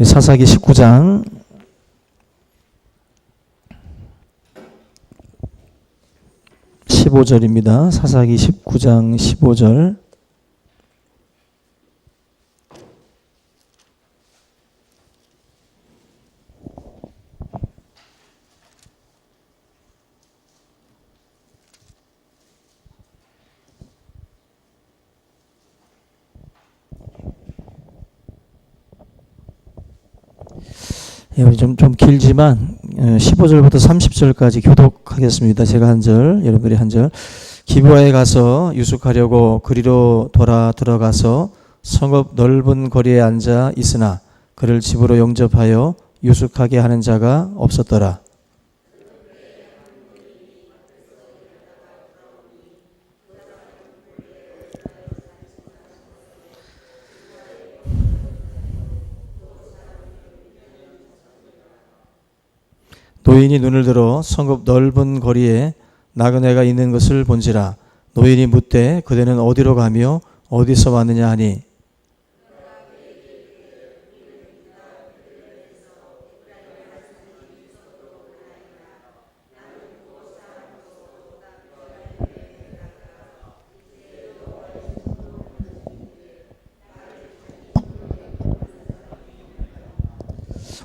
사사기 19장 15절입니다. 사사기 19장 15절. 좀 길지만 15절부터 30절까지 교독하겠습니다. 제가 한 절, 여러분들이 한 절. 기브아에 가서 유숙하려고 그리로 돌아 들어가서 성읍 넓은 거리에 앉아 있으나 그를 집으로 영접하여 유숙하게 하는 자가 없었더라. 노인이 눈을 들어 성읍 넓은 거리에 나그네가 있는 것을 본지라. 노인이 묻되 그대는 어디로 가며 어디서 왔느냐 하니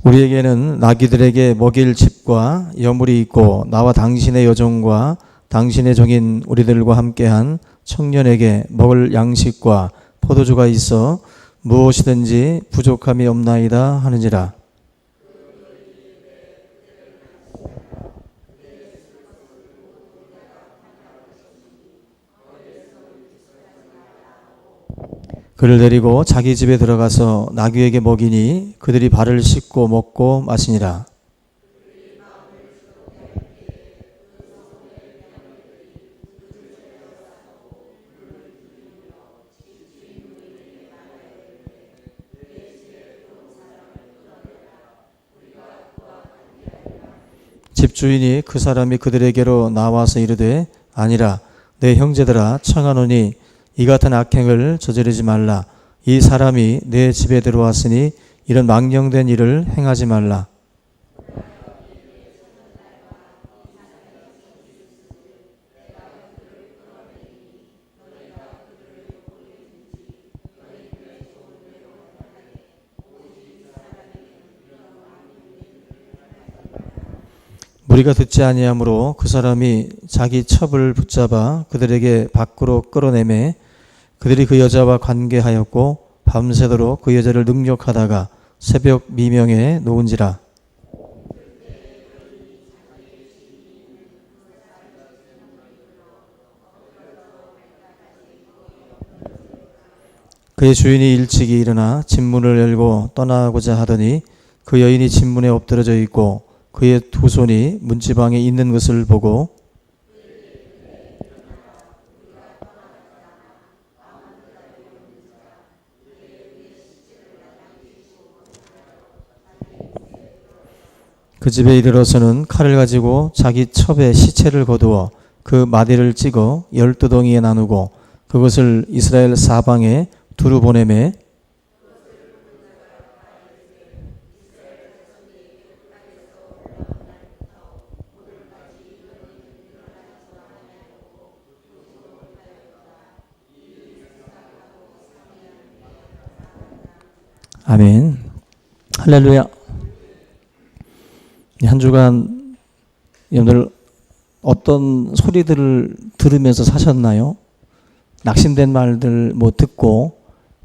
우리에게는 나귀들에게 먹일 집과 여물이 있고 나와 당신의 여종과 당신의 종인 우리들과 함께한 청년에게 먹을 양식과 포도주가 있어 무엇이든지 부족함이 없나이다 하느니라. 그를 데리고 자기 집에 들어가서 나귀에게 먹이니 그들이 발을 씻고 먹고 마시니라. 집주인이 그 사람이 그들에게로 나와서 이르되 아니라 내 형제들아 청하노니 이 같은 악행을 저지르지 말라. 이 사람이 내 집에 들어왔으니 이런 망령된 일을 행하지 말라. 무리가 듣지 아니하므로 그 사람이 자기 첩을 붙잡아 그들에게 밖으로 끌어내매 그들이 그 여자와 관계하였고 밤새도록 그 여자를 능욕하다가 새벽 미명에 놓은지라. 그의 주인이 일찍이 일어나 집문을 열고 떠나고자 하더니 그 여인이 집문에 엎드러져 있고 그의 두 손이 문지방에 있는 것을 보고 그 집에 이르러서는 칼을 가지고 자기 첩에 시체를 거두어 그 마디를 찍어 12덩이에 나누고 그것을 이스라엘 사방에 두루 보내매 아멘. 할렐루야. 한 주간 여러분들 어떤 소리들을 들으면서 사셨나요? 낙심된 말들 듣고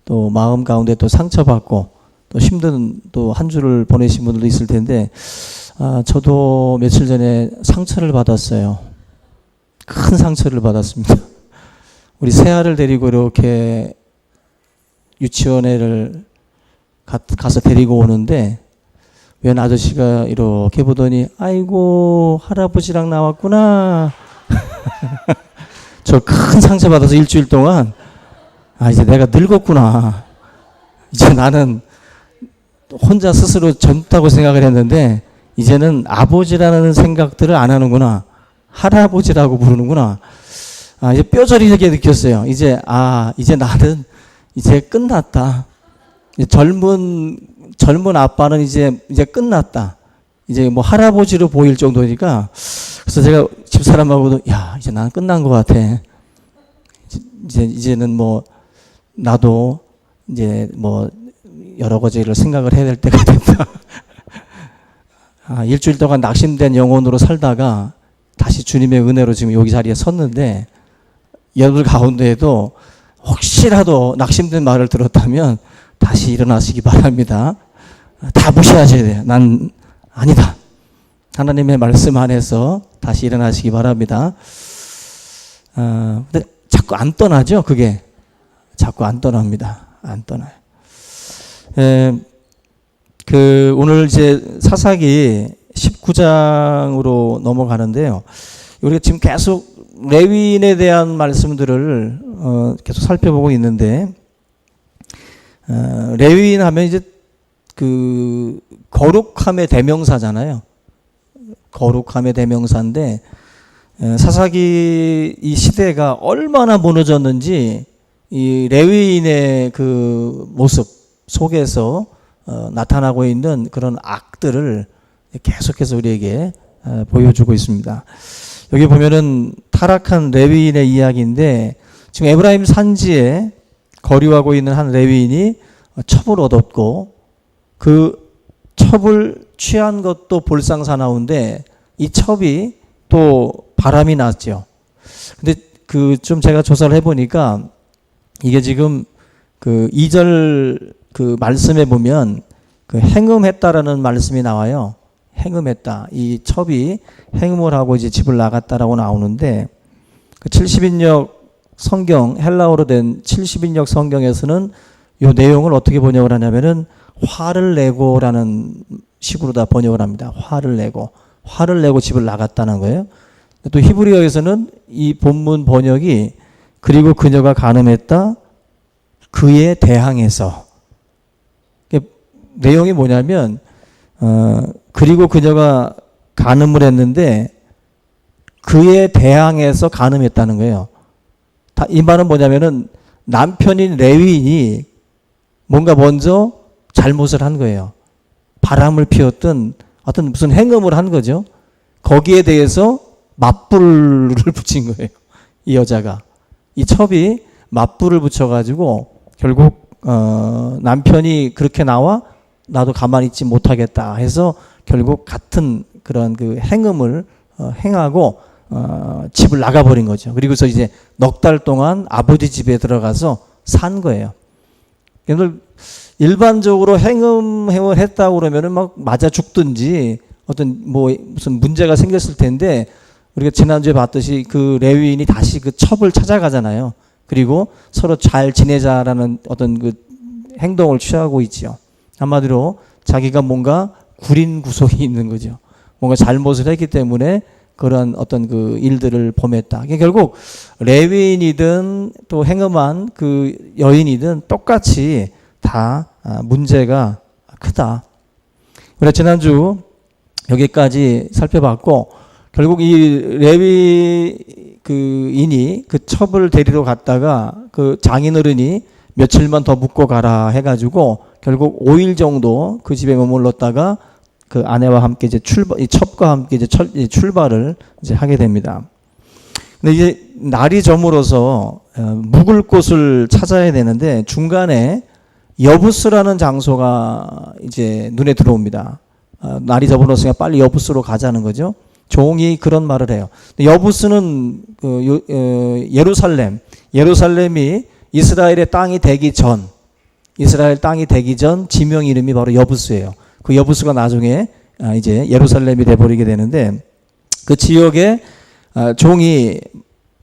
또 마음 가운데 또 상처받고 또 힘든 또 한 주를 보내신 분들도 있을 텐데 저도 며칠 전에 상처를 받았어요. 큰 상처를 받았습니다. 우리 새아를 데리고 이렇게 유치원에를 가서 데리고 오는데 웬 아저씨가 이렇게 보더니 아이고 할아버지랑 나왔구나. 저 큰 상처 받아서 일주일 동안 이제 내가 늙었구나. 이제 나는 혼자 스스로 젊다고 생각을 했는데 이제는 아버지라는 생각들을 안 하는구나. 할아버지라고 부르는구나. 이제 뼈저리게 느꼈어요. 이제 나는 이제 끝났다. 젊은 아빠는 이제 끝났다. 이제 뭐 할아버지로 보일 정도니까, 그래서 제가 집사람하고도, 야, 이제 나는 끝난 것 같아. 이제는 뭐, 나도 이제 뭐, 여러 가지를 생각을 해야 될 때가 됐다. 일주일 동안 낙심된 영혼으로 살다가 다시 주님의 은혜로 지금 여기 자리에 섰는데, 여러분 가운데에도 혹시라도 낙심된 말을 들었다면 다시 일어나시기 바랍니다. 다 무시하셔야 돼요. 난 아니다. 하나님의 말씀 안에서 다시 일어나시기 바랍니다. 근데 자꾸 안 떠나죠, 그게. 자꾸 안 떠납니다. 안 떠나요. 오늘 이제 사사기 19장으로 넘어가는데요. 우리가 지금 계속 레위인에 대한 말씀들을 계속 살펴보고 있는데, 레위인 하면 이제 그 거룩함의 대명사잖아요. 거룩함의 대명사인데, 사사기 이 시대가 얼마나 무너졌는지 이 레위인의 그 모습 속에서 나타나고 있는 그런 악들을 계속해서 우리에게 보여주고 있습니다. 여기 보면은 타락한 레위인의 이야기인데, 지금 에브라임 산지에 거류하고 있는 한 레위인이 첩을 얻었고, 그 첩을 취한 것도 볼상사나운데 이 첩이 또 바람이 났죠. 근데 좀 제가 조사를 해보니까 이게 지금 2절 말씀에 보면 행음했다라는 말씀이 나와요. 행음했다. 이 첩이 행음을 하고 이제 집을 나갔다라고 나오는데, 70인역 성경, 헬라어로 된 70인역 성경에서는 이 내용을 어떻게 번역을 하냐면은 화를 내고라는 식으로 다 번역을 합니다. 화를 내고 집을 나갔다는 거예요. 또 히브리어에서는 이 본문 번역이 그리고 그녀가 간음했다 그에 대항해서, 내용이 뭐냐면 그리고 그녀가 간음을 했는데 그에 대항해서 간음했다는 거예요. 이 말은 뭐냐면은 남편인 레위인이 뭔가 먼저 잘못을 한 거예요. 바람을 피웠던 어떤 무슨 행음을 한 거죠. 거기에 대해서 맞불을 붙인 거예요. 이 여자가. 이 첩이 맞불을 붙여가지고 결국 남편이 그렇게 나와 나도 가만히 있지 못하겠다 해서 결국 같은 그런 그 행음을 행하고 집을 나가버린 거죠. 그리고서 이제 넉 달 동안 아버지 집에 들어가서 산 거예요. 일반적으로 행음을 했다고 그러면은 막 맞아 죽든지 어떤 뭐 무슨 문제가 생겼을 텐데, 우리가 지난주에 봤듯이 그 레위인이 다시 그 첩을 찾아가잖아요. 그리고 서로 잘 지내자라는 어떤 그 행동을 취하고 있지요. 한마디로 자기가 뭔가 구린 구속이 있는 거죠. 뭔가 잘못을 했기 때문에 그런 어떤 그 일들을 범했다. 결국 레위인이든 또 행음한 그 여인이든 똑같이 다 문제가 크다. 우리가 지난주 여기까지 살펴봤고, 결국 이 레위인이 그 첩을 데리러 갔다가 그 장인어른이 며칠만 더 묵고 가라 해가지고 결국 5일 정도 그 집에 머물렀다가 그 아내와 함께 이제 이 첩과 함께 이제 출발을 이제 하게 됩니다. 근데 이제 날이 저물어서 묵을 곳을 찾아야 되는데 중간에 여부스라는 장소가 이제 눈에 들어옵니다. 날이 저물었으니까 빨리 여부스로 가자는 거죠. 종이 그런 말을 해요. 여부스는 예루살렘이 이스라엘 땅이 되기 전 지명 이름이 바로 여부스예요. 그 여부스가 나중에 이제 예루살렘이 돼버리게 되는데, 그 지역에 종이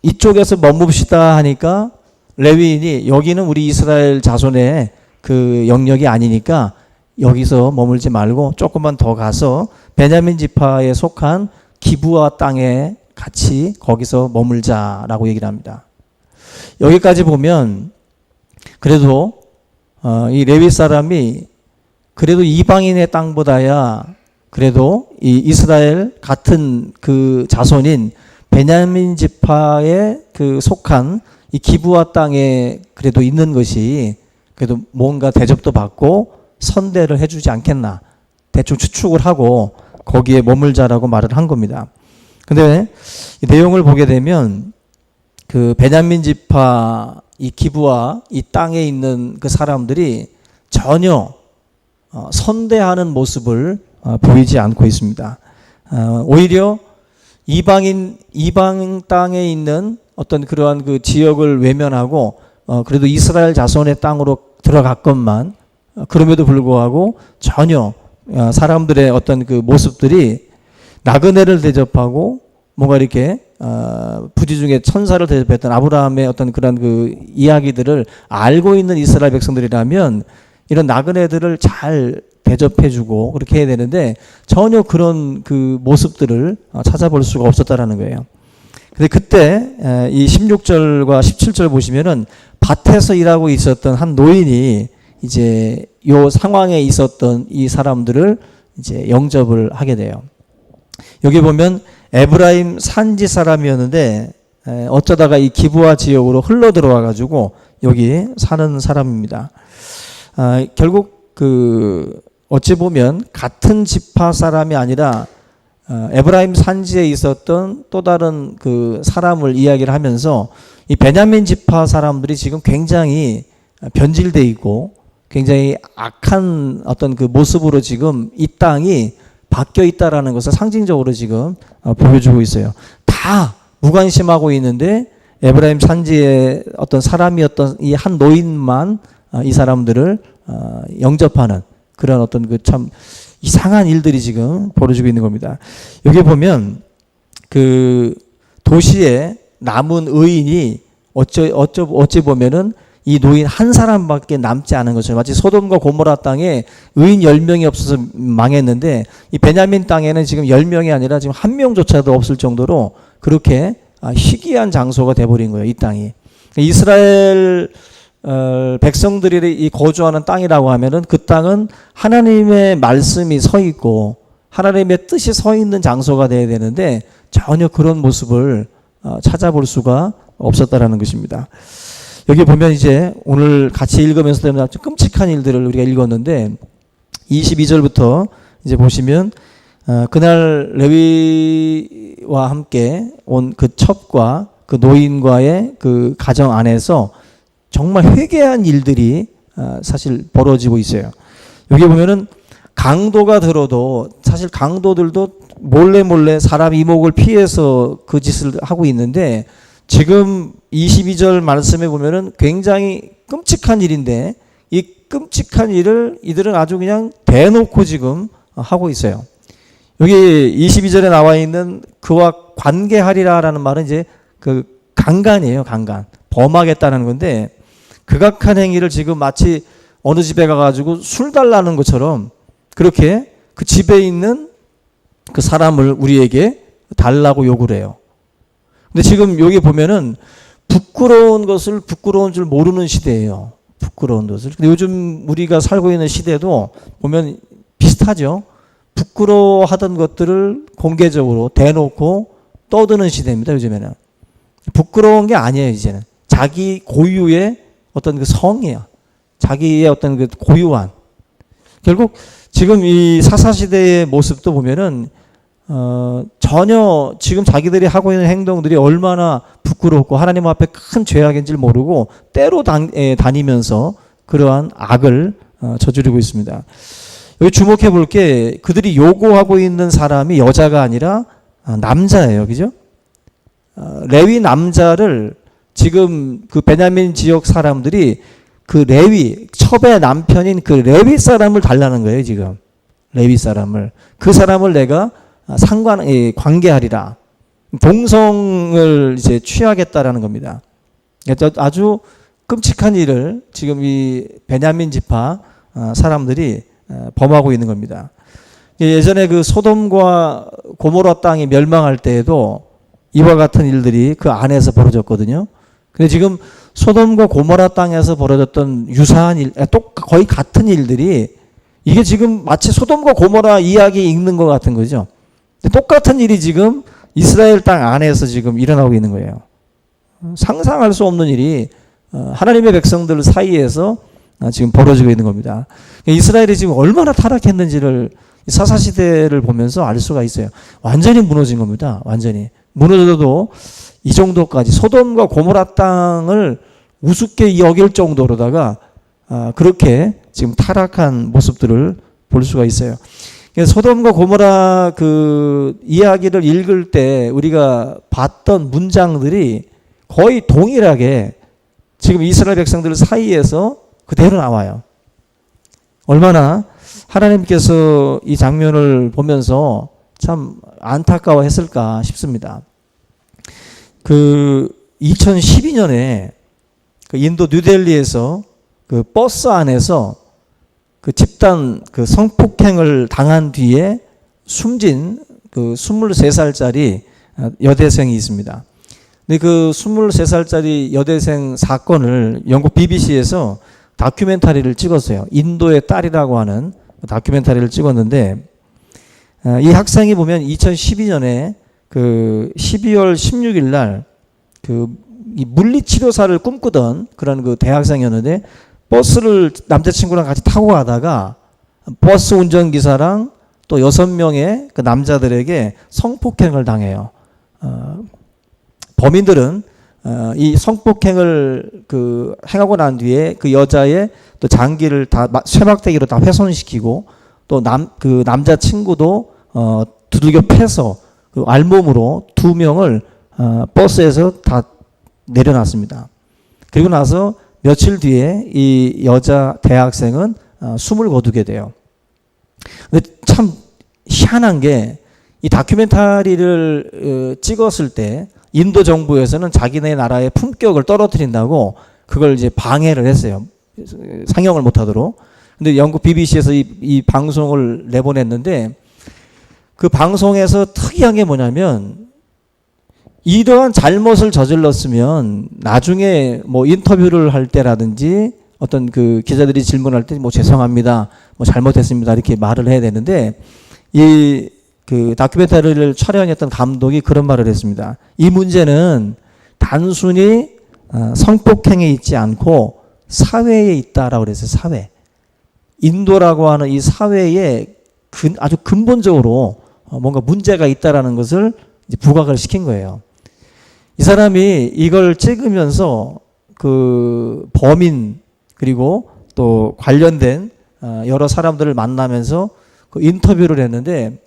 이쪽에서 머뭅시다 하니까 레위인이 여기는 우리 이스라엘 자손의 그 영역이 아니니까 여기서 머물지 말고 조금만 더 가서 베냐민 지파에 속한 기브아 땅에 같이 거기서 머물자라고 얘기를 합니다. 여기까지 보면 그래도 이 레위 사람이 그래도 이방인의 땅보다야 그래도 이 이스라엘 같은 그 자손인 베냐민 지파에 그 속한 이 기브아 땅에 그래도 있는 것이 그래도 뭔가 대접도 받고 선대를 해주지 않겠나. 대충 추측을 하고 거기에 머물자라고 말을 한 겁니다. 근데 이 내용을 보게 되면 그 베냐민 지파 이 기브와 이 땅에 있는 그 사람들이 전혀 선대하는 모습을 보이지 않고 있습니다. 오히려 이방 땅에 있는 어떤 그러한 그 지역을 외면하고 그래도 이스라엘 자손의 땅으로 들어갔건만 그럼에도 불구하고 전혀 사람들의 어떤 그 모습들이 나그네를 대접하고 뭔가 이렇게 부지 중에 천사를 대접했던 아브라함의 어떤 그런 그 이야기들을 알고 있는 이스라엘 백성들이라면 이런 나그네들을 잘 대접해주고 그렇게 해야 되는데 전혀 그런 그 모습들을 찾아볼 수가 없었다라는 거예요. 근데 그때 이 16절과 17절 보시면은 밭에서 일하고 있었던 한 노인이 이제 요 상황에 있었던 이 사람들을 이제 영접을 하게 돼요. 여기 보면 에브라임 산지 사람이었는데 어쩌다가 이 기브아 지역으로 흘러 들어와 가지고 여기 사는 사람입니다. 결국 그 어찌 보면 같은 지파 사람이 아니라 에브라임 산지에 있었던 또 다른 그 사람을 이야기를 하면서 이 베냐민 지파 사람들이 지금 굉장히 변질돼 있고 굉장히 악한 어떤 그 모습으로 지금 이 땅이 바뀌어 있다라는 것을 상징적으로 지금 보여주고 있어요. 다 무관심하고 있는데 에브라임 산지의 어떤 사람이었던 이 한 노인만 이 사람들을 영접하는 그런 어떤 그 참 이상한 일들이 지금 벌어지고 있는 겁니다. 여기 보면 그 도시에 남은 의인이 어찌 보면은 이 노인 한 사람밖에 남지 않은 것처럼 마치 소돔과 고모라 땅에 의인 10명이 없어서 망했는데 이 베냐민 땅에는 지금 10명이 아니라 지금 1명조차도 없을 정도로 그렇게 희귀한 장소가 돼버린 거예요. 이 땅이. 이스라엘 백성들이 이 거주하는 땅이라고 하면은 그 땅은 하나님의 말씀이 서 있고 하나님의 뜻이 서 있는 장소가 돼야 되는데 전혀 그런 모습을 찾아볼 수가 없었다라는 것입니다. 여기 보면 이제 오늘 같이 읽으면서 아주 끔찍한 일들을 우리가 읽었는데 22절부터 이제 보시면 그날 레위와 함께 온 그 첩과 그 노인과의 그 가정 안에서 정말 회개한 일들이 사실 벌어지고 있어요. 여기 보면은 강도가 들어도 사실 강도들도 몰래 사람 이목을 피해서 그 짓을 하고 있는데 지금 22절 말씀에 보면은 굉장히 끔찍한 일인데 이 끔찍한 일을 이들은 아주 그냥 대놓고 지금 하고 있어요. 여기 22절에 나와 있는 그와 관계하리라라는 말은 이제 그 강간이에요. 강간. 범하겠다는 건데 극악한 행위를 지금 마치 어느 집에 가가지고 술 달라는 것처럼 그렇게 그 집에 있는 그 사람을 우리에게 달라고 요구를 해요. 근데 지금 여기 보면은 부끄러운 것을 부끄러운 줄 모르는 시대예요. 부끄러운 것을. 근데 요즘 우리가 살고 있는 시대도 보면 비슷하죠. 부끄러워하던 것들을 공개적으로 대놓고 떠드는 시대입니다. 요즘에는. 부끄러운 게 아니에요. 이제는. 자기 고유의 어떤 그 성이에요. 자기의 어떤 그 고유한. 결국 지금 이 사사시대의 모습도 보면은 전혀 지금 자기들이 하고 있는 행동들이 얼마나 부끄럽고 하나님 앞에 큰 죄악인지를 모르고 때로 다니면서 그러한 악을 저지르고 있습니다. 여기 주목해 볼 게 그들이 요구하고 있는 사람이 여자가 아니라 남자예요. 그죠? 레위 남자를 지금 그 베냐민 지역 사람들이 그 레위, 첩의 남편인 그 레위 사람을 달라는 거예요. 지금. 레위 사람을. 그 사람을 내가 관계하리라. 동성을 이제 취하겠다라는 겁니다. 아주 끔찍한 일을 지금 이 베냐민 지파 사람들이 범하고 있는 겁니다. 예전에 그 소돔과 고모라 땅이 멸망할 때에도 이와 같은 일들이 그 안에서 벌어졌거든요. 근데 지금 소돔과 고모라 땅에서 벌어졌던 유사한 일, 거의 같은 일들이 이게 지금 마치 소돔과 고모라 이야기 읽는 것 같은 거죠. 똑같은 일이 지금 이스라엘 땅 안에서 지금 일어나고 있는 거예요. 상상할 수 없는 일이 하나님의 백성들 사이에서 지금 벌어지고 있는 겁니다. 이스라엘이 지금 얼마나 타락했는지를 사사시대를 보면서 알 수가 있어요. 완전히 무너진 겁니다. 완전히. 무너져도 이 정도까지 소돔과 고모라 땅을 우습게 여길 정도로다가 그렇게 지금 타락한 모습들을 볼 수가 있어요. 소돔과 고모라 그 이야기를 읽을 때 우리가 봤던 문장들이 거의 동일하게 지금 이스라엘 백성들 사이에서 그대로 나와요. 얼마나 하나님께서 이 장면을 보면서 참 안타까워했을까 싶습니다. 그 2012년에 그 인도 뉴델리에서 그 버스 안에서 그 집단 그 성폭행을 당한 뒤에 숨진 그 23살짜리 여대생이 있습니다. 근데 그 23살짜리 여대생 사건을 영국 BBC에서 다큐멘터리를 찍었어요. 인도의 딸이라고 하는 다큐멘터리를 찍었는데, 이 학생이 보면 2012년에 그 12월 16일 날 그 이 물리치료사를 꿈꾸던 그런 그 대학생이었는데, 버스를 남자친구랑 같이 타고 가다가 버스 운전기사랑 또 6명의 그 남자들에게 성폭행을 당해요. 범인들은 이 성폭행을 그 행하고 난 뒤에 그 여자의 또 장기를 다 쇠막대기로 다 훼손시키고 또 그 남자 친구도 두들겨 패서 그 알몸으로 2명을 버스에서 다 내려놨습니다. 그리고 나서 며칠 뒤에 이 여자 대학생은 숨을 거두게 돼요. 근데 참 희한한 게 이 다큐멘터리를 찍었을 때 인도 정부에서는 자기네 나라의 품격을 떨어뜨린다고 그걸 이제 방해를 했어요. 상영을 못하도록. 근데 영국 BBC에서 이 방송을 내보냈는데, 그 방송에서 특이한 게 뭐냐면, 이러한 잘못을 저질렀으면 나중에 뭐 인터뷰를 할 때라든지 어떤 그 기자들이 질문할 때 뭐 죄송합니다, 뭐 잘못했습니다 이렇게 말을 해야 되는데, 이 그 다큐멘터리를 촬영했던 감독이 그런 말을 했습니다. 이 문제는 단순히 성폭행에 있지 않고 사회에 있다라고 그랬어요. 사회. 인도라고 하는 이 사회에 아주 근본적으로 뭔가 문제가 있다라는 것을 이제 부각을 시킨 거예요. 이 사람이 이걸 찍으면서 그 범인 그리고 또 관련된 여러 사람들을 만나면서 그 인터뷰를 했는데,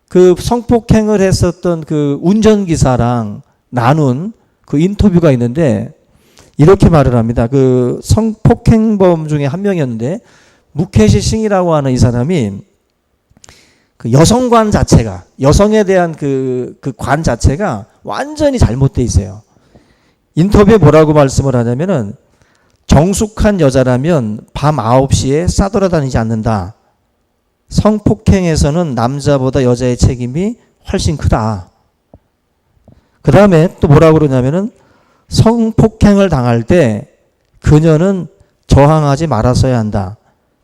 그 성폭행을 했었던 그 운전기사랑 나눈 그 인터뷰가 있는데 이렇게 말을 합니다. 그 성폭행범 중에 한 명이었는데, 무케시 싱이라고 하는 이 사람이 그 여성관 자체가, 여성에 대한 그 관 자체가 완전히 잘못되어 있어요. 인터뷰에 뭐라고 말씀을 하냐면은, 정숙한 여자라면 밤 9시에 싸돌아다니지 않는다. 성폭행에서는 남자보다 여자의 책임이 훨씬 크다. 그 다음에 또 뭐라고 그러냐면은, 성폭행을 당할 때 그녀는 저항하지 말았어야 한다.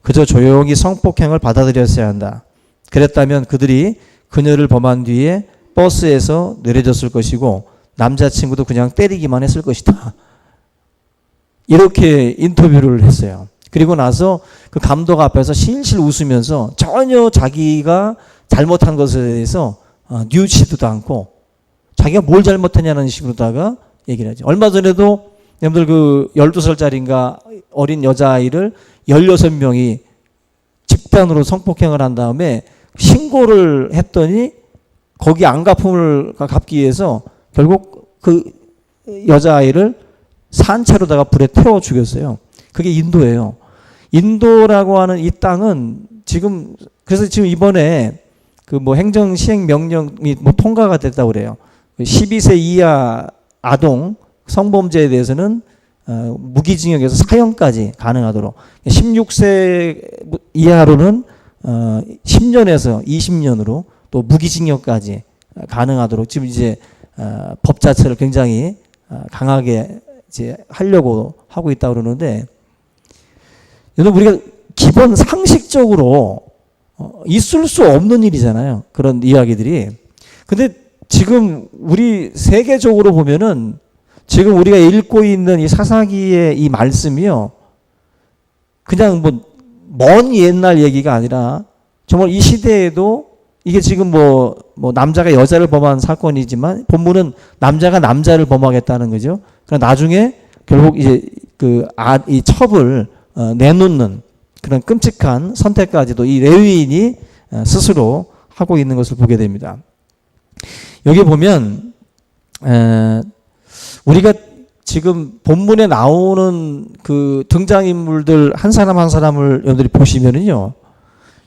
그저 조용히 성폭행을 받아들였어야 한다. 그랬다면 그들이 그녀를 범한 뒤에 버스에서 내려졌을 것이고 남자친구도 그냥 때리기만 했을 것이다. 이렇게 인터뷰를 했어요. 그리고 나서 그 감독 앞에서 실실 웃으면서 전혀 자기가 잘못한 것에 대해서 뉘우치지도 않고 자기가 뭘 잘못했냐는 식으로다가 얘기를 하죠. 얼마 전에도 여러분들 그 12살짜리인가 어린 여자아이를 16명이 집단으로 성폭행을 한 다음에 신고를 했더니 거기 안갚음을 갚기 위해서 결국 그 여자아이를 산채로다가 불에 태워 죽였어요. 그게 인도예요. 인도라고 하는 이 땅은 지금, 그래서 지금 이번에 그 뭐 행정 시행 명령이 뭐 통과가 됐다고 그래요. 12세 이하 아동 성범죄에 대해서는 무기징역에서 사형까지 가능하도록, 16세 이하로는 10년에서 20년으로 또 무기징역까지 가능하도록 지금 이제 법 자체를 굉장히 강하게 이제 하려고 하고 있다고 그러는데, 여러분 우리가 기본 상식적으로 있을 수 없는 일이잖아요. 그런 이야기들이. 근데 지금 우리 세계적으로 보면은 지금 우리가 읽고 있는 이 사사기의 이 말씀이요, 그냥 먼 옛날 얘기가 아니라 정말 이 시대에도 이게 지금 뭐 남자가 여자를 범한 사건이지만 본문은 남자가 남자를 범하겠다는 거죠. 그러나 나중에 결국 이제 이 첩을 내놓는 그런 끔찍한 선택까지도 이 레위인이 스스로 하고 있는 것을 보게 됩니다. 여기 보면 우리가 지금 본문에 나오는 그 등장인물들 한 사람 한 사람을 여러분들이 보시면은요,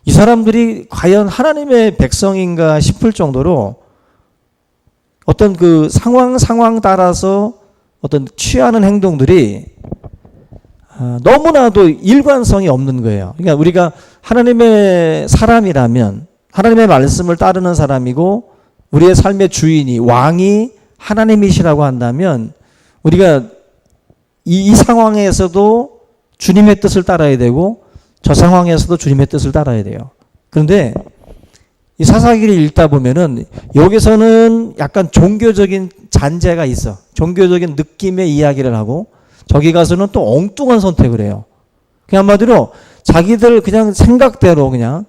이 사람들이 과연 하나님의 백성인가 싶을 정도로 어떤 그 상황 따라서 어떤 취하는 행동들이 너무나도 일관성이 없는 거예요. 그러니까 우리가 하나님의 사람이라면 하나님의 말씀을 따르는 사람이고 우리의 삶의 주인이 왕이 하나님이시라고 한다면 우리가 이 상황에서도 주님의 뜻을 따라야 되고 저 상황에서도 주님의 뜻을 따라야 돼요. 그런데 이 사사기를 읽다 보면은 여기서는 약간 종교적인 잔재가 있어. 종교적인 느낌의 이야기를 하고 저기 가서는 또 엉뚱한 선택을 해요. 그냥 한마디로 자기들 그냥 생각대로 그냥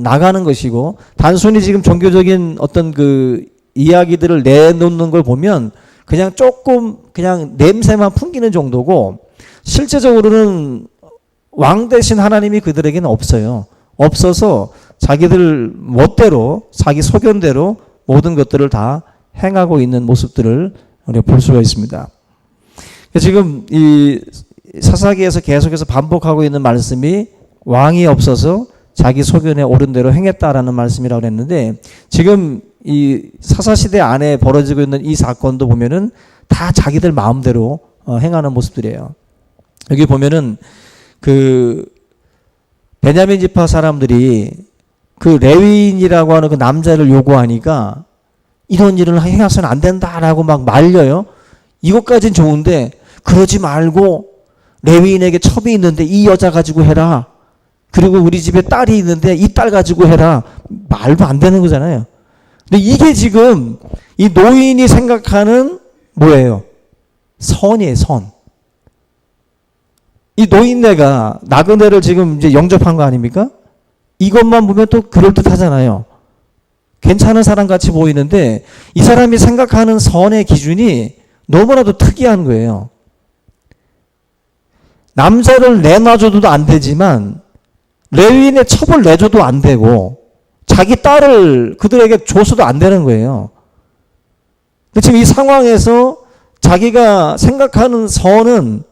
나가는 것이고 단순히 지금 종교적인 어떤 그 이야기들을 내놓는 걸 보면 그냥 조금 그냥 냄새만 풍기는 정도고 실제적으로는 왕 대신 하나님이 그들에게는 없어요. 없어서 자기들 멋대로 자기 소견대로 모든 것들을 다 행하고 있는 모습들을 우리가 볼 수가 있습니다. 지금 이 사사기에서 계속해서 반복하고 있는 말씀이 왕이 없어서 자기 소견에 옳은 대로 행했다라는 말씀이라고 했는데 지금 이 사사시대 안에 벌어지고 있는 이 사건도 보면은 다 자기들 마음대로 행하는 모습들이에요. 여기 보면은 그 베냐민 지파 사람들이 그 레위인이라고 하는 그 남자를 요구하니까 이런 일을 행해서는 안 된다라고 막 말려요. 이것까진 좋은데 그러지 말고 레위인에게 첩이 있는데 이 여자 가지고 해라. 그리고 우리 집에 딸이 있는데 이 딸 가지고 해라. 말도 안 되는 거잖아요. 근데 이게 지금 이 노인이 생각하는 뭐예요? 선이에요, 선. 이 노인네가 나그네를 지금 이제 영접한 거 아닙니까? 이것만 보면 또 그럴듯하잖아요. 괜찮은 사람 같이 보이는데 이 사람이 생각하는 선의 기준이 너무나도 특이한 거예요. 남자를 내놔줘도 안 되지만 레위인의 첩을 내줘도 안 되고 자기 딸을 그들에게 줘서도 안 되는 거예요. 근데 지금 이 상황에서 자기가 생각하는 선은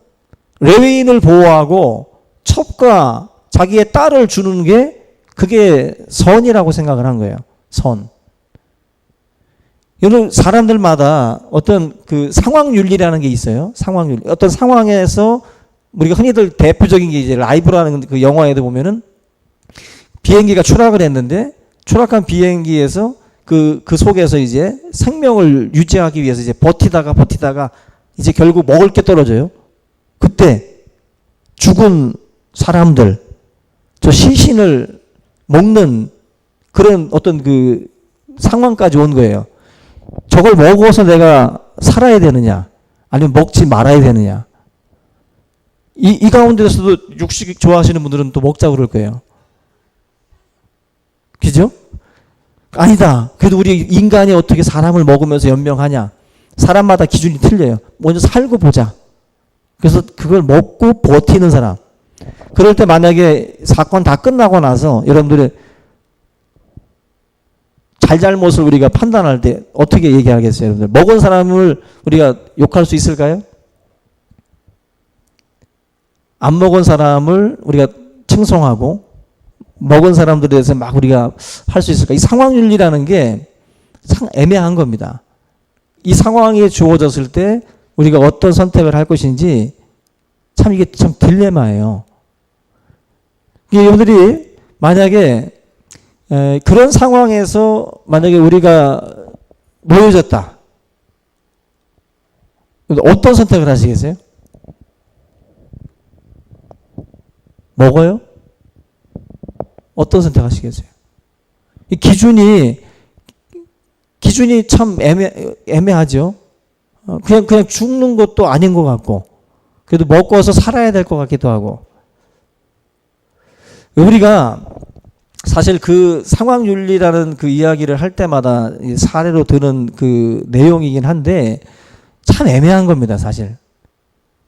레위인을 보호하고 첩과 자기의 딸을 주는 게 그게 선이라고 생각을 한 거예요. 선. 여러분 사람들마다 어떤 그 상황윤리라는 게 있어요. 상황윤리. 어떤 상황에서 우리가 흔히들 대표적인 게 이제 라이브라는 그 영화에도 보면은 비행기가 추락을 했는데 추락한 비행기에서 그 속에서 이제 생명을 유지하기 위해서 이제 버티다가 이제 결국 먹을 게 떨어져요. 그때 죽은 사람들, 저 시신을 먹는 그런 어떤 그 상황까지 온 거예요. 저걸 먹어서 내가 살아야 되느냐, 아니면 먹지 말아야 되느냐. 이 가운데서도 육식 좋아하시는 분들은 또 먹자고 그럴 거예요. 그죠? 아니다. 그래도 우리 인간이 어떻게 사람을 먹으면서 연명하냐. 사람마다 기준이 틀려요. 먼저 살고 보자. 그래서 그걸 먹고 버티는 사람. 그럴 때 만약에 사건 다 끝나고 나서 여러분들의 잘잘못을 우리가 판단할 때 어떻게 얘기하겠어요? 여러분들? 먹은 사람을 우리가 욕할 수 있을까요? 안 먹은 사람을 우리가 칭송하고 먹은 사람들에 대해서 막 우리가 할 수 있을까? 이 상황윤리라는 게 참 애매한 겁니다. 이 상황이 주어졌을 때 우리가 어떤 선택을 할 것인지 참 이게 참 딜레마예요. 여러분들이 만약에 그런 상황에서 만약에 우리가 놓여졌다. 어떤 선택을 하시겠어요? 먹어요? 어떤 선택 하시겠어요? 이 기준이 참 애매하죠? 그냥 죽는 것도 아닌 것 같고, 그래도 먹고서 살아야 될 것 같기도 하고. 우리가 사실 그 상황윤리라는 그 이야기를 할 때마다 사례로 드는 그 내용이긴 한데 참 애매한 겁니다, 사실.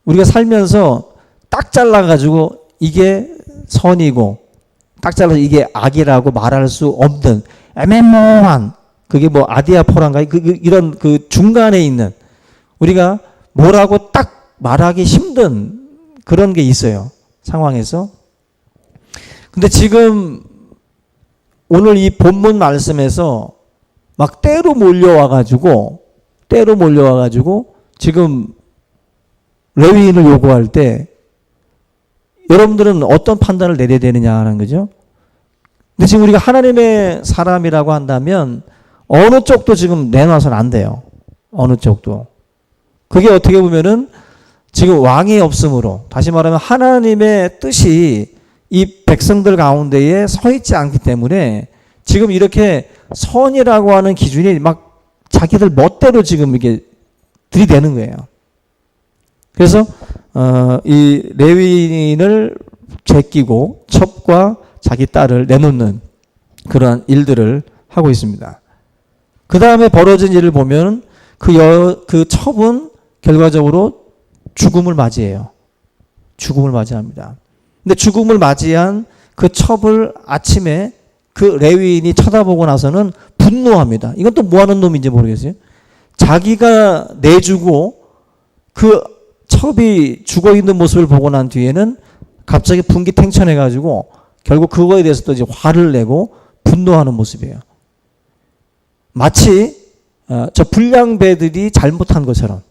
우리가 살면서 딱 잘라가지고 이게 선이고 딱 잘라서 이게 악이라고 말할 수 없는 애매모호한, 그게 뭐 아디아포란가 이런 그 중간에 있는, 우리가 뭐라고 딱 말하기 힘든 그런 게 있어요, 상황에서. 근데 지금 오늘 이 본문 말씀에서 막 때로 몰려와가지고 지금 레위인을 요구할 때 여러분들은 어떤 판단을 내려야 되느냐 하는 거죠. 근데 지금 우리가 하나님의 사람이라고 한다면 어느 쪽도 지금 내놔서는 안 돼요. 어느 쪽도. 그게 어떻게 보면은 지금 왕이 없으므로, 다시 말하면 하나님의 뜻이 이 백성들 가운데에 서 있지 않기 때문에 지금 이렇게 선이라고 하는 기준이 막 자기들 멋대로 지금 이게 들이대는 거예요. 그래서 이 레위인을 제끼고 첩과 자기 딸을 내놓는 그러한 일들을 하고 있습니다. 그 다음에 벌어진 일을 보면 그 첩은 결과적으로 죽음을 맞이해요. 죽음을 맞이합니다. 근데 죽음을 맞이한 그 첩을 아침에 그 레위인이 쳐다보고 나서는 분노합니다. 이건 또 뭐 하는 놈인지 모르겠어요. 자기가 내주고 그 첩이 죽어 있는 모습을 보고 난 뒤에는 갑자기 분기탱천해가지고 결국 그거에 대해서 또 이제 화를 내고 분노하는 모습이에요. 마치 저 불량배들이 잘못한 것처럼,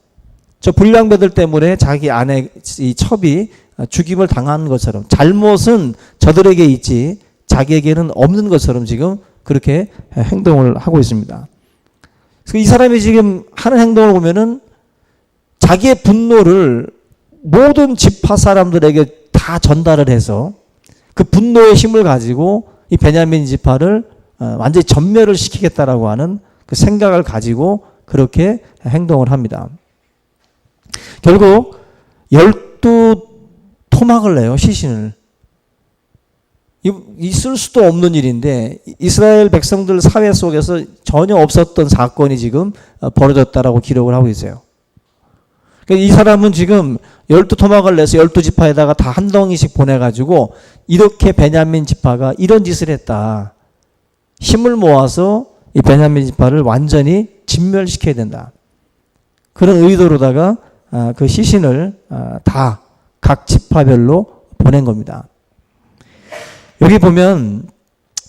저 불량배들 때문에 자기 아내 이 첩이 죽임을 당한 것처럼, 잘못은 저들에게 있지 자기에게는 없는 것처럼 지금 그렇게 행동을 하고 있습니다. 그래서 이 사람이 지금 하는 행동을 보면은 자기의 분노를 모든 지파 사람들에게 다 전달을 해서 그 분노의 힘을 가지고 이 베냐민 지파를 완전히 전멸을 시키겠다라고 하는 그 생각을 가지고 그렇게 행동을 합니다. 결국 12토막을 내요, 시신을. 있을 수도 없는 일인데 이스라엘 백성들 사회 속에서 전혀 없었던 사건이 지금 벌어졌다라고 기록을 하고 있어요. 이 사람은 지금 12토막을 내서 12지파에다가 다 한 덩이씩 보내가지고 이렇게 베냐민 지파가 이런 짓을 했다. 힘을 모아서 이 베냐민 지파를 완전히 진멸시켜야 된다. 그런 의도로다가 그 시신을 다 각 지파별로 보낸 겁니다. 여기 보면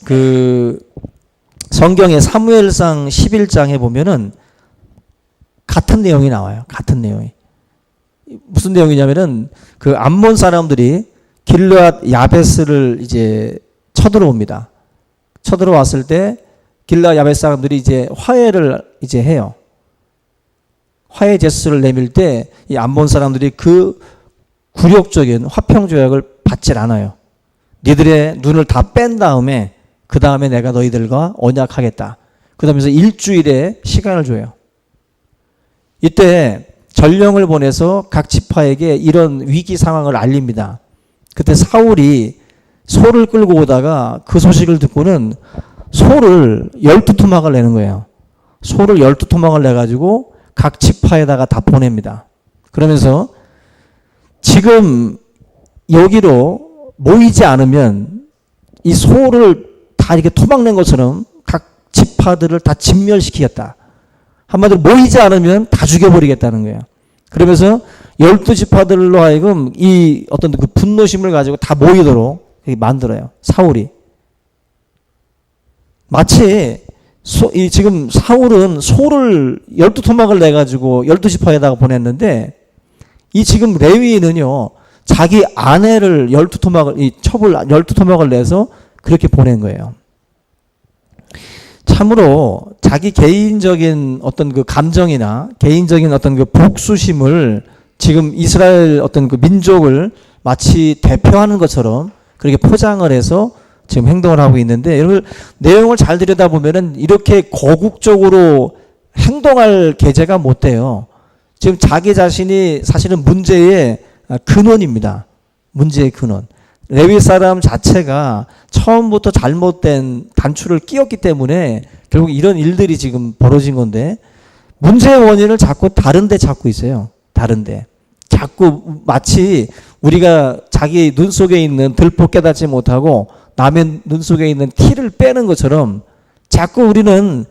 그 성경의 사무엘상 11장에 보면은 같은 내용이 나와요. 같은 내용이. 무슨 내용이냐면은 그 암몬 사람들이 길르앗 야베스를 이제 쳐들어옵니다. 쳐들어왔을 때 길르앗 야베스 사람들이 이제 화해를 이제 해요. 화해 제스를 내밀 때 이 암몬 사람들이 그 굴욕적인 화평 조약을 받질 않아요. 니들의 눈을 다 뺀 다음에 그 다음에 내가 너희들과 언약하겠다. 그러면서 일주일의 시간을 줘요. 이때 전령을 보내서 각 지파에게 이런 위기 상황을 알립니다. 그때 사울이 소를 끌고 오다가 그 소식을 듣고는 소를 12토막을 내는 거예요. 소를 12토막을 내가지고 각 지파에다가 다 보냅니다. 그러면서 지금 여기로 모이지 않으면 이 소를 다 이렇게 토막낸 것처럼 각 지파들을 다 진멸시키겠다. 한마디로 모이지 않으면 다 죽여버리겠다는 거예요. 그러면서 12지파들로 하여금 이 어떤 그 분노심을 가지고 다 모이도록 만들어요. 사울이. 마치 지금 사울은 소를 12토막을 내가지고 12지파에다가 보냈는데 이 지금 레위인은요, 자기 아내를 12토막을, 이 첩을 12토막을 내서 그렇게 보낸 거예요. 참으로 자기 개인적인 어떤 그 감정이나 개인적인 어떤 그 복수심을 지금 이스라엘 어떤 그 민족을 마치 대표하는 것처럼 그렇게 포장을 해서 지금 행동을 하고 있는데, 여러분 내용을 잘 들여다보면은 이렇게 거국적으로 행동할 계제가 못 돼요. 지금 자기 자신이 사실은 문제의 근원입니다. 문제의 근원. 레위 사람 자체가 처음부터 잘못된 단추를 끼웠기 때문에 결국 이런 일들이 지금 벌어진 건데, 문제의 원인을 자꾸 다른 데 찾고 있어요. 다른 데. 자꾸 마치 우리가 자기 눈 속에 있는 들보 깨닫지 못하고 남의 눈 속에 있는 티를 빼는 것처럼 자꾸 우리는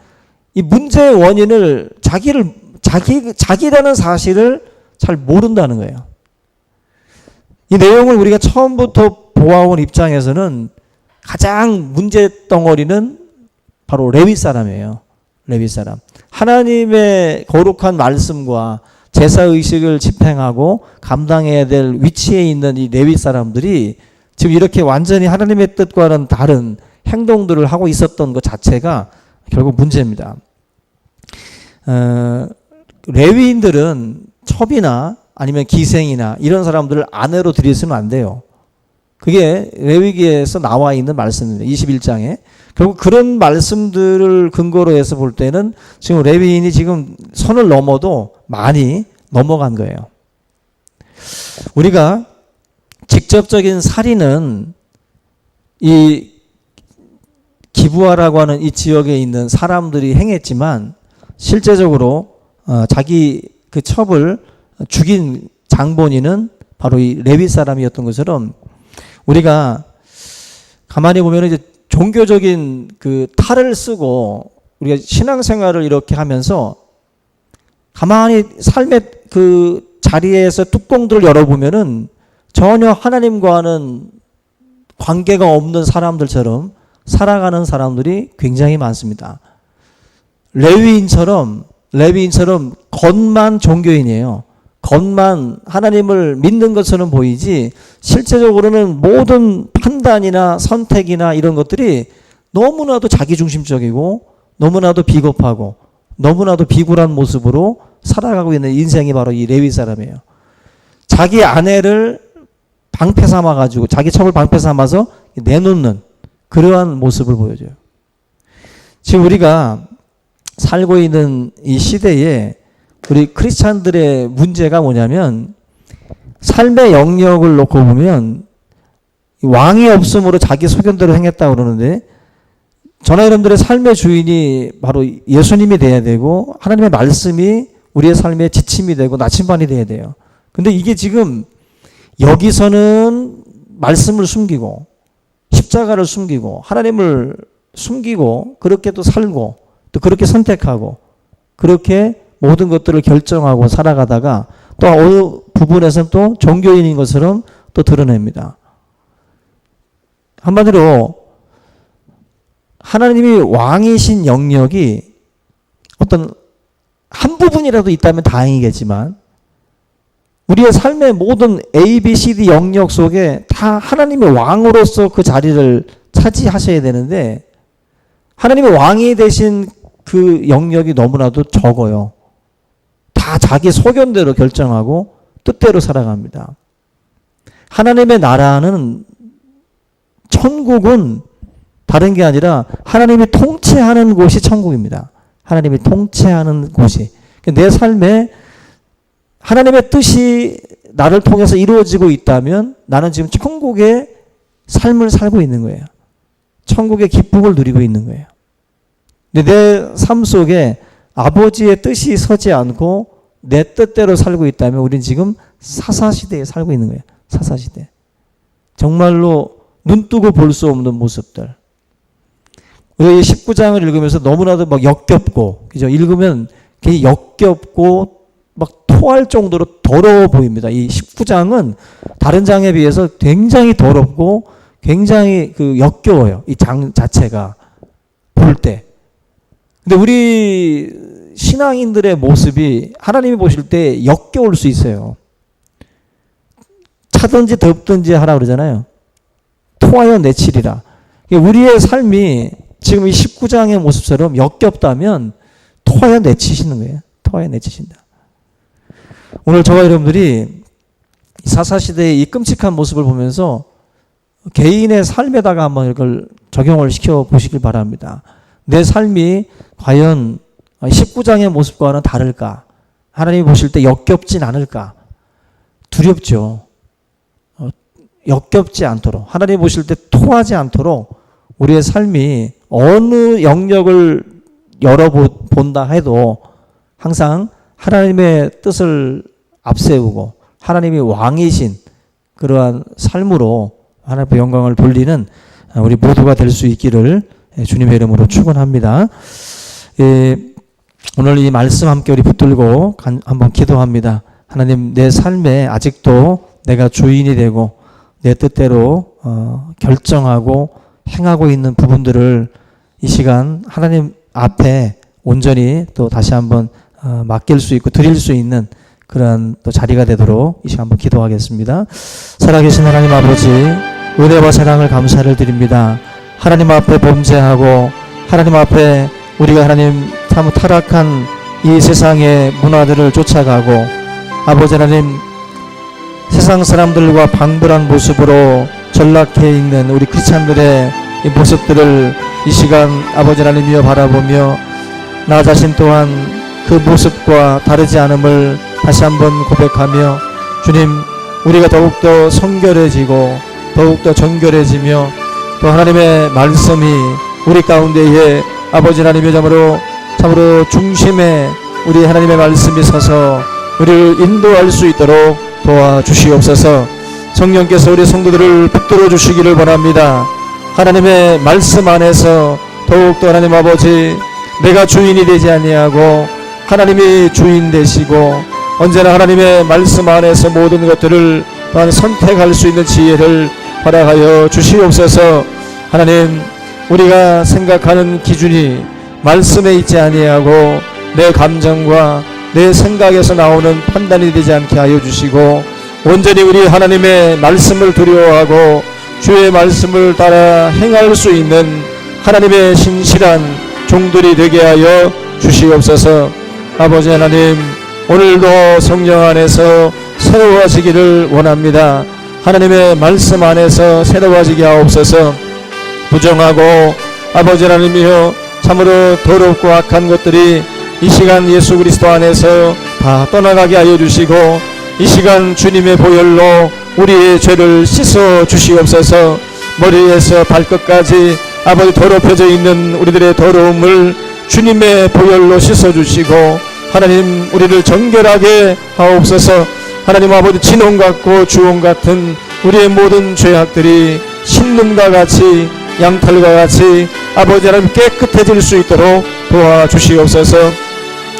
이 문제의 원인을 자기라는 사실을 잘 모른다는 거예요. 이 내용을 우리가 처음부터 보아온 입장에서는 가장 문제 덩어리는 바로 레위 사람이에요. 레위 사람. 하나님의 거룩한 말씀과 제사의식을 집행하고 감당해야 될 위치에 있는 이 레위 사람들이 지금 이렇게 완전히 하나님의 뜻과는 다른 행동들을 하고 있었던 것 자체가 결국 문제입니다. 레위인들은 첩이나 아니면 기생이나 이런 사람들을 아내로 들이시면 안 돼요. 그게 레위기에서 나와 있는 말씀입니다. 21장에. 결국 그런 말씀들을 근거로 해서 볼 때는 지금 레위인이 지금 선을 넘어도 많이 넘어간 거예요. 우리가 직접적인 살인은 이 기브아라고 하는 이 지역에 있는 사람들이 행했지만 실제적으로 자기 그 첩을 죽인 장본인은 바로 이 레위 사람이었던 것처럼 우리가 가만히 보면 이제 종교적인 그 탈을 쓰고 우리가 신앙생활을 이렇게 하면서 가만히 삶의 그 자리에서 뚜껑들을 열어보면은 전혀 하나님과는 관계가 없는 사람들처럼 살아가는 사람들이 굉장히 많습니다. 레위인처럼 겉만 종교인이에요. 겉만 하나님을 믿는 것처럼 보이지 실제적으로는 모든 판단이나 선택이나 이런 것들이 너무나도 자기중심적이고 너무나도 비겁하고 너무나도 비굴한 모습으로 살아가고 있는 인생이 바로 이 레위 사람이에요. 자기 아내를 방패 삼아가지고 자기 첩을 방패 삼아서 내놓는 그러한 모습을 보여줘요. 지금 우리가 살고 있는 이 시대에 우리 크리스찬들의 문제가 뭐냐면 삶의 영역을 놓고 보면 왕이 없음으로 자기 소견대로 행했다고 그러는데 저나 여러분들의 삶의 주인이 바로 예수님이 돼야 되고 하나님의 말씀이 우리의 삶의 지침이 되고 나침반이 돼야 돼요. 근데 이게 지금 여기서는 말씀을 숨기고 십자가를 숨기고 하나님을 숨기고 그렇게 또 살고 또 그렇게 선택하고 그렇게 모든 것들을 결정하고 살아가다가 또 어느 부분에서는 또 종교인인 것처럼 또 드러냅니다. 한마디로 하나님이 왕이신 영역이 어떤 한 부분이라도 있다면 다행이겠지만 우리의 삶의 모든 A, B, C, D 영역 속에 다 하나님의 왕으로서 그 자리를 차지하셔야 되는데 하나님의 왕이 되신 그 영역이 너무나도 적어요. 다 자기 소견대로 결정하고 뜻대로 살아갑니다. 하나님의 나라는 천국은 다른 게 아니라 하나님이 통치하는 곳이 천국입니다. 하나님이 통치하는 곳이. 내 삶에 하나님의 뜻이 나를 통해서 이루어지고 있다면 나는 지금 천국의 삶을 살고 있는 거예요. 천국의 기쁨을 누리고 있는 거예요. 근데 내 삶 속에 아버지의 뜻이 서지 않고 내 뜻대로 살고 있다면 우리는 지금 사사시대에 살고 있는 거예요. 사사시대. 정말로 눈뜨고 볼 수 없는 모습들. 우리가 이 19장을 읽으면서 너무나도 막 역겹고, 그죠? 읽으면 굉장히 역겹고 막 토할 정도로 더러워 보입니다. 이 19장은 다른 장에 비해서 굉장히 더럽고 굉장히 그 역겨워요. 이 장 자체가 볼 때. 근데 우리 신앙인들의 모습이 하나님이 보실 때 역겨울 수 있어요. 차든지 덥든지 하라 그러잖아요. 토하여 내치리라. 우리의 삶이 지금 이 19장의 모습처럼 역겹다면 토하여 내치시는 거예요. 토하여 내치신다. 오늘 저와 여러분들이 사사시대의 이 끔찍한 모습을 보면서 개인의 삶에다가 한번 이걸 적용을 시켜 보시길 바랍니다. 내 삶이 과연 19장의 모습과는 다를까? 하나님이 보실 때 역겹진 않을까? 두렵죠. 역겹지 않도록, 하나님 보실 때 토하지 않도록 우리의 삶이 어느 영역을 열어본다 해도 항상 하나님의 뜻을 앞세우고 하나님이 왕이신 그러한 삶으로 하나님의 영광을 돌리는 우리 모두가 될 수 있기를 주님의 이름으로 축원합니다. 오늘 이 말씀 함께 우리 붙들고 한번 기도합니다. 하나님, 내 삶에 아직도 내가 주인이 되고 내 뜻대로 결정하고 행하고 있는 부분들을 이 시간 하나님 앞에 온전히 또 다시 한번 맡길 수 있고 드릴 수 있는 그런 또 자리가 되도록 이 시간 한번 기도하겠습니다. 살아계신 하나님 아버지, 은혜와 사랑을 감사를 드립니다. 하나님 앞에 범죄하고 하나님 앞에 우리가 하나님 참 타락한 이 세상의 문화들을 쫓아가고 아버지 하나님 세상 사람들과 방불한 모습으로 전락해 있는 우리 크리스찬들의 이 모습들을 이 시간 아버지 하나님이여 바라보며 나 자신 또한 그 모습과 다르지 않음을 다시 한번 고백하며 주님, 우리가 더욱더 성결해지고 더욱더 정결해지며 또 하나님의 말씀이 우리 가운데에 아버지 하나님의 참으로 중심에 우리 하나님의 말씀이 서서 우리를 인도할 수 있도록 도와주시옵소서. 성령께서 우리 성도들을 붙들어 주시기를 원합니다. 하나님의 말씀 안에서 더욱더 하나님 아버지, 내가 주인이 되지 아니하고 하나님이 주인 되시고 언제나 하나님의 말씀 안에서 모든 것들을 또한 선택할 수 있는 지혜를 허락하여 주시옵소서. 하나님, 우리가 생각하는 기준이 말씀에 있지 아니하고 내 감정과 내 생각에서 나오는 판단이 되지 않게 하여 주시고 온전히 우리 하나님의 말씀을 두려워하고 주의 말씀을 따라 행할 수 있는 하나님의 신실한 종들이 되게 하여 주시옵소서. 아버지 하나님, 오늘도 성령 안에서 새로워지기를 원합니다. 하나님의 말씀 안에서 새로워지게 하옵소서. 부정하고 아버지 하나님이여 참으로 더럽고 악한 것들이 이 시간 예수 그리스도 안에서 다 떠나가게 하여 주시고 이 시간 주님의 보혈로 우리의 죄를 씻어 주시옵소서. 머리에서 발끝까지 아버지 더럽혀져 있는 우리들의 더러움을 주님의 보혈로 씻어 주시고 하나님, 우리를 정결하게 하옵소서. 하나님 아버지, 진홍 같고 주홍 같은 우리의 모든 죄악들이 신눈과 같이 양털과 같이 아버지 하나님 깨끗해질 수 있도록 도와주시옵소서.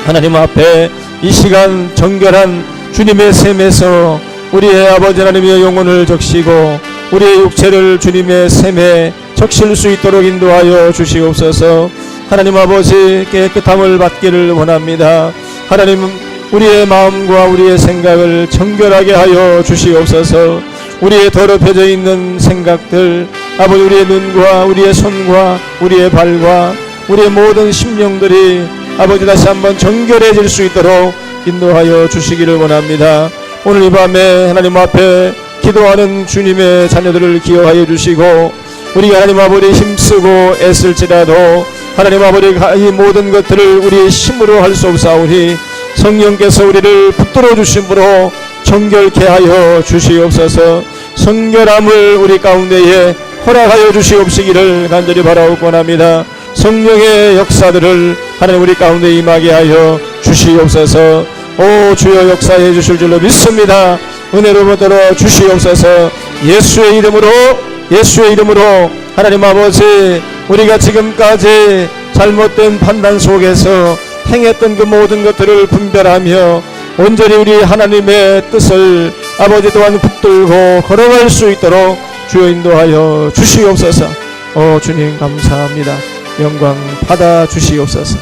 하나님 앞에 이 시간 정결한 주님의 셈에서 우리의 아버지 하나님의 영혼을 적시고 우리의 육체를 주님의 셈에 적실 수 있도록 인도하여 주시옵소서. 하나님 아버지, 깨끗함을 받기를 원합니다. 하나님, 우리의 마음과 우리의 생각을 정결하게 하여 주시옵소서. 우리의 더럽혀져 있는 생각들, 아버지, 우리의 눈과 우리의 손과 우리의 발과 우리의 모든 심령들이 아버지 다시 한번 정결해질 수 있도록 인도하여 주시기를 원합니다. 오늘 이 밤에 하나님 앞에 기도하는 주님의 자녀들을 기억하여 주시고 우리가 하나님 아버지 힘쓰고 애쓸지라도 하나님 아버지 이 모든 것들을 우리의 힘으로 할 수 없사오니 성령께서 우리를 붙들어 주심으로 정결케 하여 주시옵소서. 성결함을 우리 가운데에 허락하여 주시옵시기를 간절히 바라옵고 합니다. 성령의 역사들을 하나님 우리 가운데 임하게 하여 주시옵소서. 오 주여 역사해 주실 줄로 믿습니다. 은혜로 받들어 주시옵소서. 예수의 이름으로 하나님 아버지, 우리가 지금까지 잘못된 판단 속에서 행했던 그 모든 것들을 분별하며 온전히 우리 하나님의 뜻을 아버지 또한 붙들고 걸어갈 수 있도록 주여 인도하여 주시옵소서. 주님 감사합니다. 영광 받아 주시옵소서.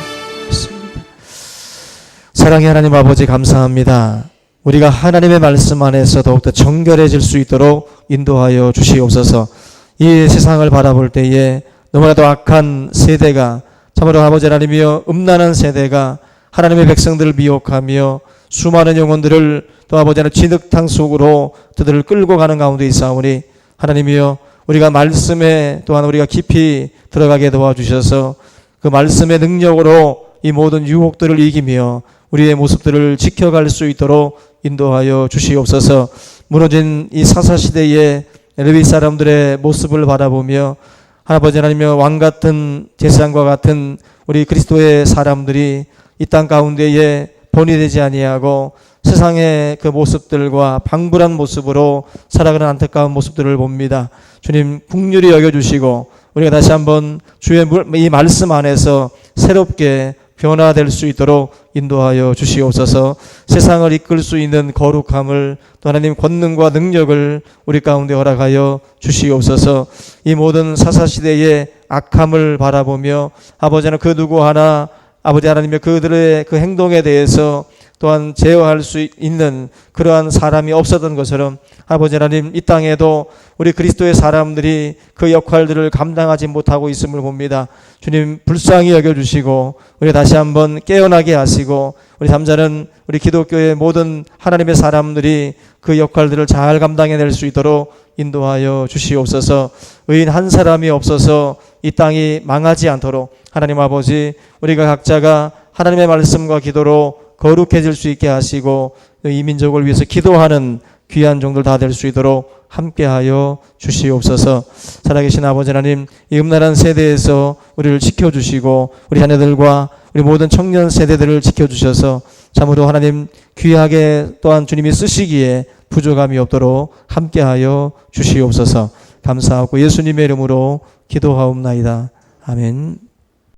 사랑의 하나님 아버지 감사합니다. 우리가 하나님의 말씀 안에서 더욱더 정결해질 수 있도록 인도하여 주시옵소서. 이 세상을 바라볼 때에 너무나도 악한 세대가 참으로 아버지 하나님이여 음란한 세대가 하나님의 백성들을 미혹하며 수많은 영혼들을 또 아버지 하나님 진흙탕 속으로 그들을 끌고 가는 가운데 있사오니 하나님이여 우리가 말씀에 또한 우리가 깊이 들어가게 도와주셔서 그 말씀의 능력으로 이 모든 유혹들을 이기며 우리의 모습들을 지켜갈 수 있도록 인도하여 주시옵소서. 무너진 이 사사시대에 레위 사람들의 모습을 바라보며 아버지 하나님의 왕 같은 제사장과 같은 우리 그리스도의 사람들이 이 땅 가운데에 본이 되지 아니하고 세상의 그 모습들과 방불한 모습으로 살아가는 안타까운 모습들을 봅니다. 주님 긍휼히 여겨주시고 우리가 다시 한번 주의 이 말씀 안에서 새롭게 변화될 수 있도록 인도하여 주시옵소서. 세상을 이끌 수 있는 거룩함을 또 하나님 권능과 능력을 우리 가운데 허락하여 주시옵소서. 이 모든 사사시대의 악함을 바라보며 아버지 하나님 그 누구 하나 아버지 하나님의 그들의 그 행동에 대해서 또한 제어할 수 있는 그러한 사람이 없었던 것처럼 아버지 하나님 이 땅에도 우리 그리스도의 사람들이 그 역할들을 감당하지 못하고 있음을 봅니다. 주님 불쌍히 여겨주시고 우리 다시 한번 깨어나게 하시고 우리 잠자는 우리 기독교의 모든 하나님의 사람들이 그 역할들을 잘 감당해낼 수 있도록 인도하여 주시옵소서. 의인 한 사람이 없어서 이 땅이 망하지 않도록 하나님 아버지 우리가 각자가 하나님의 말씀과 기도로 거룩해질 수 있게 하시고 이 민족을 위해서 기도하는 귀한 종들 다 될 수 있도록 함께하여 주시옵소서. 살아계신 아버지 하나님 이 음란한 세대에서 우리를 지켜주시고 우리 자녀들과 우리 모든 청년 세대들을 지켜주셔서 참으로 하나님 귀하게 또한 주님이 쓰시기에 부족함이 없도록 함께하여 주시옵소서. 감사하고 예수님의 이름으로 기도하옵나이다. 아멘.